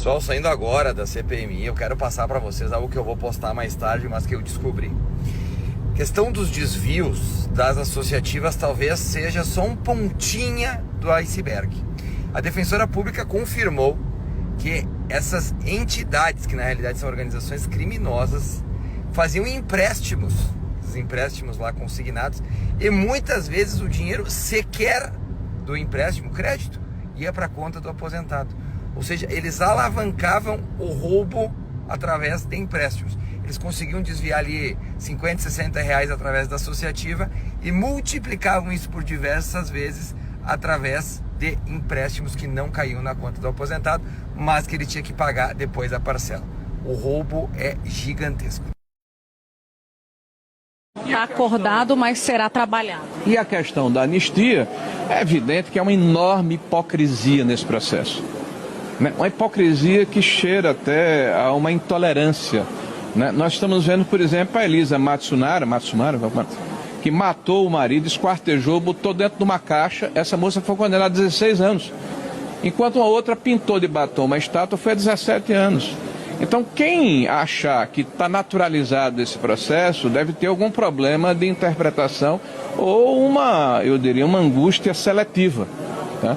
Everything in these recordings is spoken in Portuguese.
Pessoal, saindo agora da CPMI, eu quero passar para vocês algo que eu vou postar mais tarde, mas que eu descobri. A questão dos desvios das associativas talvez seja só um pontinha do iceberg. A Defensora Pública confirmou que essas entidades, que na realidade são organizações criminosas, faziam empréstimos, os empréstimos lá consignados, e muitas vezes o dinheiro sequer do empréstimo, crédito, ia para a conta do aposentado. Ou seja, eles alavancavam o roubo através de empréstimos. Eles conseguiam desviar ali 50, 60 reais através da associativa e multiplicavam isso por diversas vezes através de empréstimos que não caíam na conta do aposentado, mas que ele tinha que pagar depois da parcela. O roubo é gigantesco. Está acordado, mas será trabalhado. E a questão da anistia, é evidente que é uma enorme hipocrisia nesse processo. Uma hipocrisia que cheira até a uma intolerância. Nós estamos vendo, por exemplo, a Elisa Matsumara, que matou o marido, esquartejou, botou dentro de uma caixa. Essa moça foi condenada a 16 anos. Enquanto uma outra pintou de batom uma estátua, foi a 17 anos. Então, quem achar que está naturalizado esse processo deve ter algum problema de interpretação ou eu diria, uma angústia seletiva. Tá?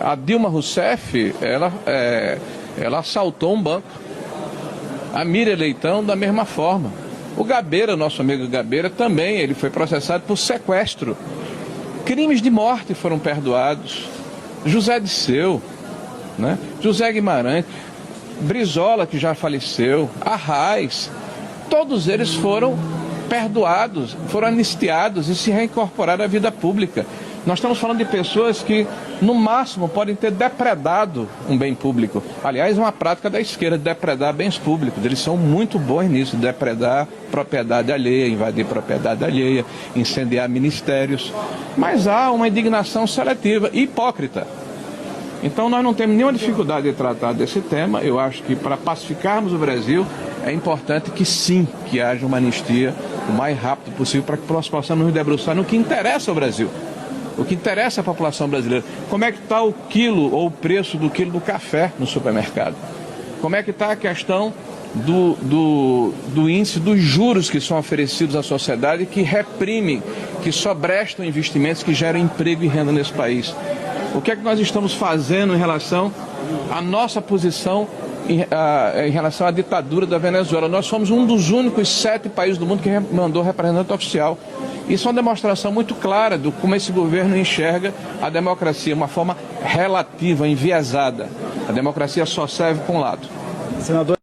A Dilma Rousseff, ela assaltou um banco. A Miriam Leitão, da mesma forma. O Gabeira, nosso amigo Gabeira, também, ele foi processado por sequestro. Crimes de morte foram perdoados. José Disseu, José Guimarães, Brizola, que já faleceu, Arraes, todos eles foram perdoados, foram anistiados e se reincorporaram à vida pública. Nós estamos falando de pessoas que, no máximo, podem ter depredado um bem público. Aliás, é uma prática da esquerda, depredar bens públicos. Eles são muito bons nisso, depredar propriedade alheia, invadir propriedade alheia, incendiar ministérios. Mas há uma indignação seletiva e hipócrita. Então, nós não temos nenhuma dificuldade de tratar desse tema. Eu acho que, para pacificarmos o Brasil, é importante que sim, que haja uma anistia o mais rápido possível para que nós possamos nos debruçar no que interessa ao Brasil. O que interessa à população brasileira. Como é que está o quilo ou o preço do quilo do café no supermercado? Como é que está a questão do índice dos juros que são oferecidos à sociedade, que reprimem, que sobrestam investimentos que geram emprego e renda nesse país? O que é que nós estamos fazendo em relação à nossa posição em relação à ditadura da Venezuela? Nós somos um dos únicos 7 países do mundo que mandou representante oficial. Isso é uma demonstração muito clara de como esse governo enxerga a democracia, uma forma relativa, enviesada. A democracia só serve para um lado. Senador.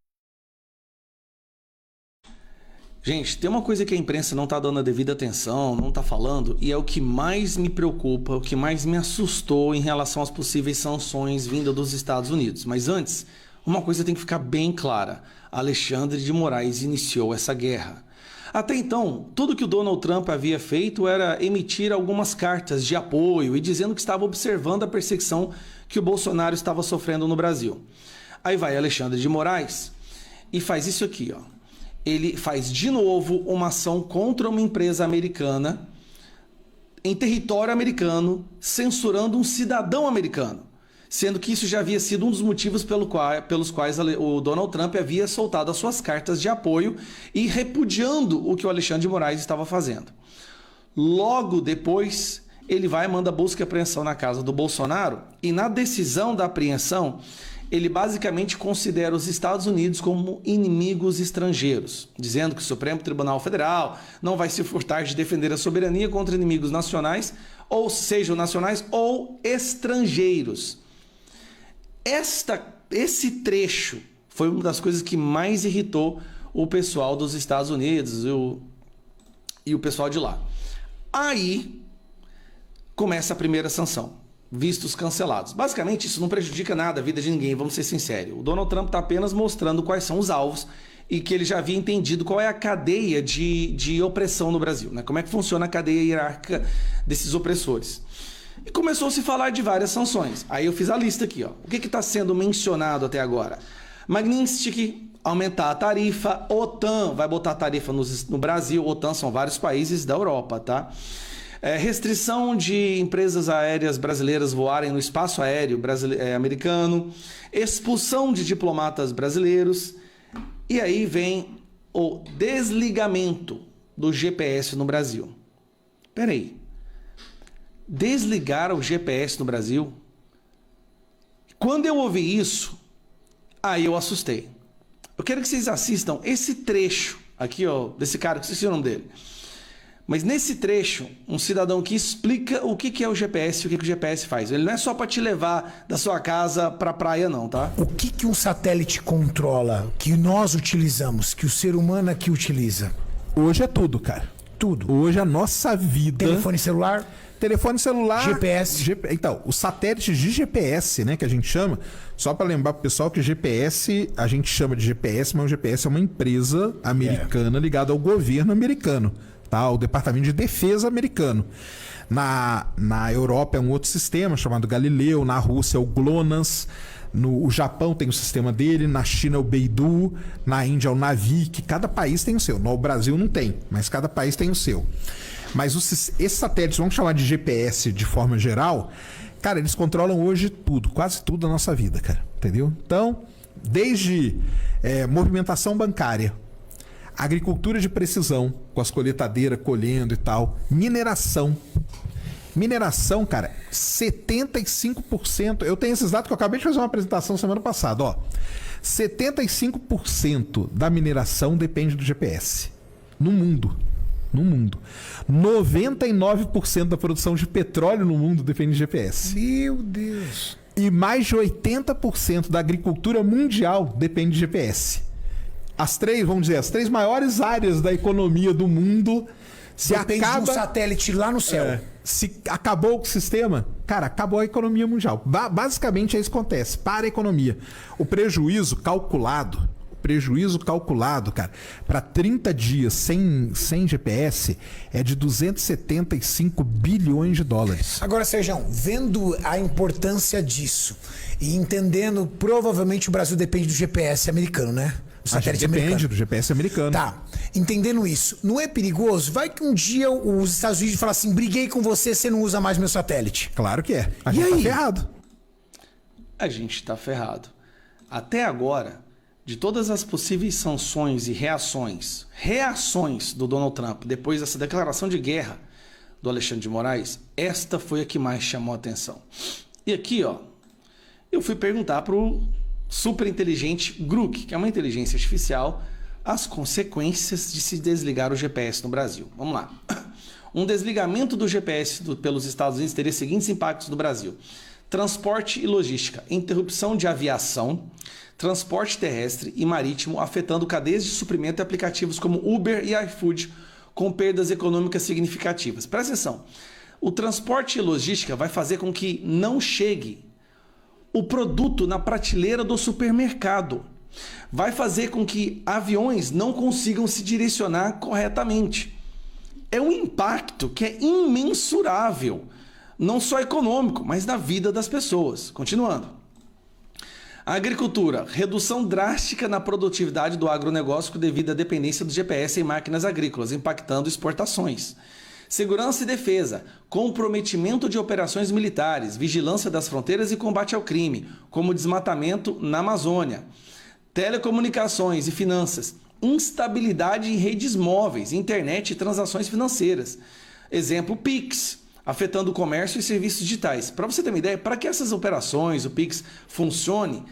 Gente, tem uma coisa que a imprensa não está dando a devida atenção, não está falando, e é o que mais me preocupa, o que mais me assustou em relação às possíveis sanções vindas dos Estados Unidos. Mas antes, uma coisa tem que ficar bem clara. Alexandre de Moraes iniciou essa guerra. Até então, tudo que o Donald Trump havia feito era emitir algumas cartas de apoio e dizendo que estava observando a perseguição que o Bolsonaro estava sofrendo no Brasil. Aí vai Alexandre de Moraes e faz isso aqui, ó. Ele faz de novo uma ação contra uma empresa americana em território americano, censurando um cidadão americano, sendo que isso já havia sido um dos motivos pelos quais o Donald Trump havia soltado as suas cartas de apoio e repudiando o que o Alexandre de Moraes estava fazendo. Logo depois, ele vai e manda busca e apreensão na casa do Bolsonaro, e na decisão da apreensão, ele basicamente considera os Estados Unidos como inimigos estrangeiros, dizendo que o Supremo Tribunal Federal não vai se furtar de defender a soberania contra inimigos nacionais, ou sejam nacionais ou estrangeiros. Esse trecho foi uma das coisas que mais irritou o pessoal dos Estados Unidos e o pessoal de lá. Aí começa a primeira sanção. Vistos cancelados. Basicamente, isso não prejudica nada a vida de ninguém, vamos ser sinceros. O Donald Trump está apenas mostrando quais são os alvos e que ele já havia entendido qual é a cadeia de opressão no Brasil, né? Como é que funciona a cadeia hierárquica desses opressores. E começou a se falar de várias sanções. Aí eu fiz a lista aqui, ó. O que está sendo mencionado até agora? Magnitsky, aumentar a tarifa. OTAN vai botar tarifa no Brasil. OTAN são vários países da Europa, tá? Restrição de empresas aéreas brasileiras voarem no espaço aéreo americano, expulsão de diplomatas brasileiros, e aí vem o desligamento do GPS no Brasil. Peraí, desligar o GPS no Brasil? Quando eu ouvi isso, aí eu assustei. Eu quero que vocês assistam esse trecho aqui, ó, desse cara, que esqueci o nome dele. Mas nesse trecho, um cidadão que explica o que é o GPS e o que o GPS faz. Ele não é só para te levar da sua casa para a praia, não, tá? O que um satélite controla, que nós utilizamos, que o ser humano aqui utiliza? Hoje é tudo, cara. Tudo. Hoje a nossa vida... Telefone celular? Telefone celular... GPS. Então, os satélites de GPS, né, que a gente chama... Só para lembrar pro pessoal que GPS, a gente chama de GPS, mas o GPS é uma empresa americana ligada ao governo americano. Tá, o Departamento de Defesa americano. Na Europa é um outro sistema chamado Galileu, na Rússia é o GLONASS, no Japão tem o sistema dele, na China é o Beidou, na Índia é o Navik, cada país tem o seu. No Brasil não tem, mas cada país tem o seu. Mas esses satélites, vamos chamar de GPS de forma geral, cara, eles controlam hoje tudo, quase tudo da nossa vida, cara, entendeu? Então, desde movimentação bancária, agricultura de precisão, com as coletadeiras colhendo e tal. Mineração. Mineração, cara, 75%. Eu tenho esses dados que eu acabei de fazer uma apresentação semana passada, ó. 75% da mineração depende do GPS. No mundo. No mundo. 99% da produção de petróleo no mundo depende de GPS. Meu Deus. E mais de 80% da agricultura mundial depende de GPS. As três maiores áreas da economia do mundo, se depende de um satélite lá no céu. Se acabou o sistema, cara, acabou a economia mundial. Basicamente é isso que acontece para a economia. O prejuízo calculado, cara, para 30 dias sem GPS é de 275 bilhões de dólares. Agora, Sérgio, vendo a importância disso e entendendo, provavelmente o Brasil depende do GPS americano, né? Depende do GPS americano. Tá, entendendo isso, não é perigoso? Vai que um dia os Estados Unidos falam assim, briguei com você, você não usa mais meu satélite. Claro que é. A gente tá ferrado. A gente tá ferrado. Até agora, de todas as possíveis sanções e reações do Donald Trump, depois dessa declaração de guerra do Alexandre de Moraes, esta foi a que mais chamou a atenção. E aqui, ó, eu fui perguntar pro super inteligente Grok, que é uma inteligência artificial, as consequências de se desligar o GPS no Brasil. Vamos lá. Um desligamento do GPS pelos Estados Unidos teria os seguintes impactos no Brasil: transporte e logística, interrupção de aviação, transporte terrestre e marítimo, afetando cadeias de suprimento e aplicativos como Uber e iFood, com perdas econômicas significativas. Presta atenção. O transporte e logística vai fazer com que não chegue o produto na prateleira do supermercado. Vai fazer com que aviões não consigam se direcionar corretamente. É um impacto que é imensurável, não só econômico, mas na vida das pessoas. Continuando. A agricultura, redução drástica na produtividade do agronegócio devido à dependência do GPS em máquinas agrícolas, impactando exportações. Segurança e defesa, comprometimento de operações militares, vigilância das fronteiras e combate ao crime, como desmatamento na Amazônia. Telecomunicações e finanças, instabilidade em redes móveis, internet e transações financeiras. Exemplo, Pix, afetando o comércio e serviços digitais. Para você ter uma ideia, para que essas operações, o Pix, funcione,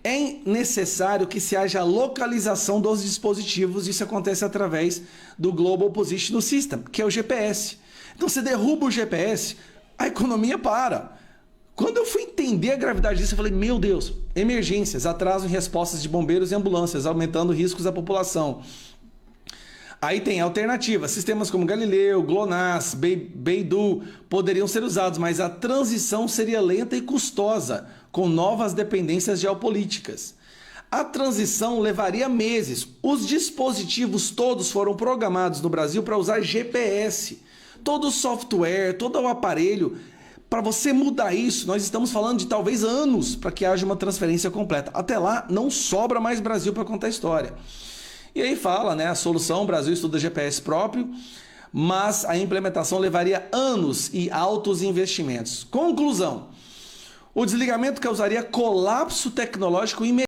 é necessário que se haja localização dos dispositivos. Isso acontece através do Global Positional System, que é o GPS. Então você derruba o GPS, a economia para. Quando eu fui entender a gravidade disso, eu falei, meu Deus, emergências, atraso em respostas de bombeiros e ambulâncias, aumentando riscos à população. Aí tem alternativas, sistemas como Galileu, GLONASS, Beidou poderiam ser usados, mas a transição seria lenta e custosa, com novas dependências geopolíticas. A transição levaria meses. Os dispositivos todos foram programados no Brasil para usar GPS. Todo o software, todo o aparelho. Para você mudar isso, nós estamos falando de talvez anos para que haja uma transferência completa. Até lá, não sobra mais Brasil para contar a história. E aí fala, né, a solução, o Brasil estuda GPS próprio, mas a implementação levaria anos e altos investimentos. Conclusão: o desligamento causaria colapso tecnológico imediato